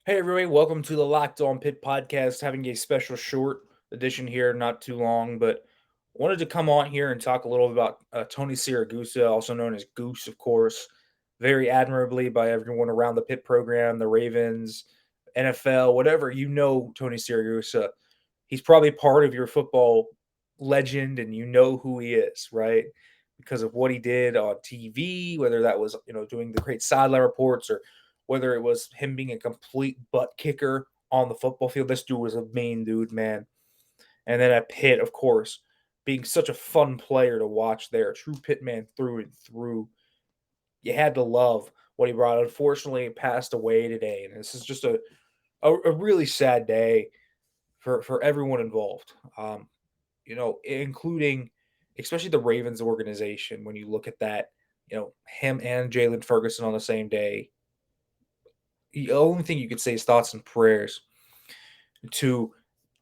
Hey everybody, welcome to the Locked On Pitt podcast. Having a special short edition here, not too long, but wanted to come on here and talk a little about Tony Siragusa, also known as Goose, of course, very admirably by everyone around the Pitt program, the Ravens, NFL, whatever you know. Tony Siragusa, he's probably part of your football legend, and you know who he is, right? Because of what he did on TV, whether that was doing the great sideline reports or whether it was him being a complete butt kicker on the football field. This dude was a main dude, man. And then at Pitt, of course, being such a fun player to watch there, a true Pitt man through and through. You had to love what he brought. Unfortunately, he passed away today, and this is just a really sad day for everyone involved. Including especially the Ravens organization. When you look at that, him and Jalen Ferguson on the same day. The only thing you could say is thoughts and prayers to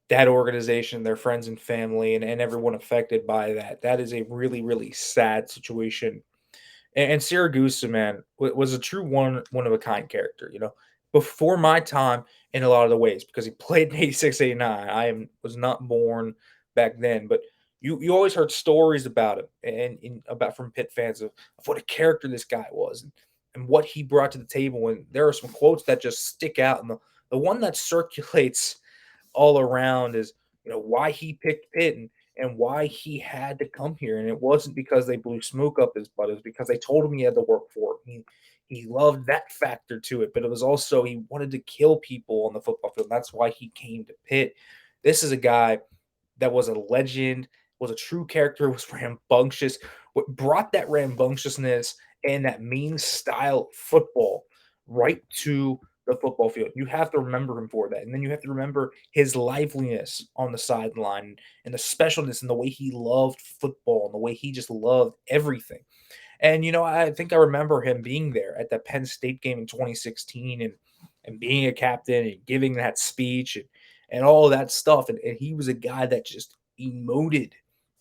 that organization, their friends and family, and everyone affected by that. That is a really, really sad situation. And Siragusa, man, was a true one of a kind character. Before my time in a lot of the ways because he played in 86, 89. Was not born back then, but you always heard stories about him and about from Pitt fans of what a character this guy was and what he brought to the table. And there are some quotes that just stick out. And the one that circulates all around is why he picked Pitt and why he had to come here. And it wasn't because they blew smoke up his butt. It was because they told him he had to work for it. He loved that factor to it, but it was also he wanted to kill people on the football field. That's why he came to Pitt. This is a guy that was a legend, was a true character, was rambunctious. What brought that rambunctiousness and that mean style football right to the football field. You have to remember him for that. And then you have to remember his liveliness on the sideline and the specialness and the way he loved football and the way he just loved everything. And I think I remember him being there at that Penn State game in 2016 and being a captain and giving that speech and all of that stuff. And he was a guy that just emoted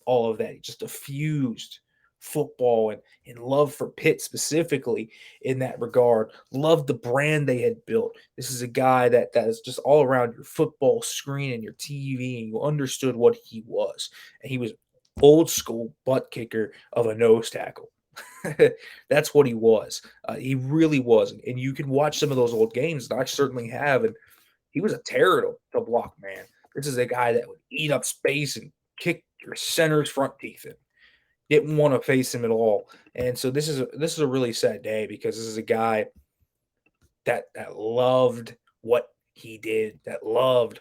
all of that. He just diffused football and love for Pitt specifically in that regard. Loved the brand they had built. This is a guy that is just all around your football screen and your TV, and you understood what he was. And he was old school butt kicker of a nose tackle. That's what he was. He really was. And you can watch some of those old games, and I certainly have. And he was a terror to block, man. This is a guy that would eat up space and kick your center's front teeth in. Didn't want to face him at all. And so this is a really sad day because this is a guy that loved what he did, that loved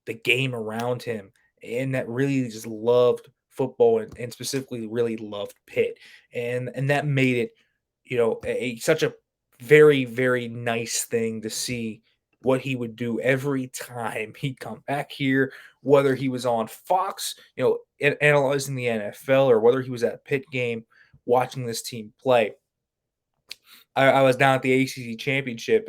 the game around him, and that really just loved football and specifically really loved Pitt. And that made it, such a very, very nice thing to see what he would do every time he'd come back here, whether he was on Fox, analyzing the NFL, or whether he was at a Pitt game watching this team play. I was down at the ACC championship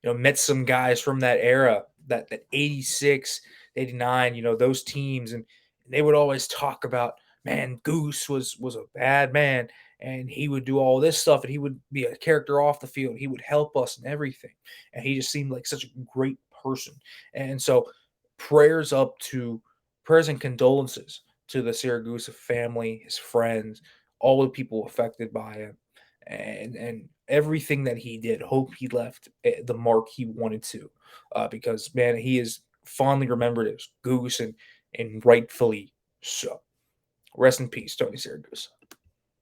and met some guys from that era, that 86, 89, those teams, and they would always talk about, man, Goose was a bad man, and he would do all this stuff, and he would be a character off the field. He would help us and everything, and he just seemed like such a great person. And so, prayers and condolences to the Siragusa family, his friends, all the people affected by him and everything that he did. Hope he left the mark he wanted to, because man, he is fondly remembered as Goose and rightfully so. Rest in peace, Tony Siragusa.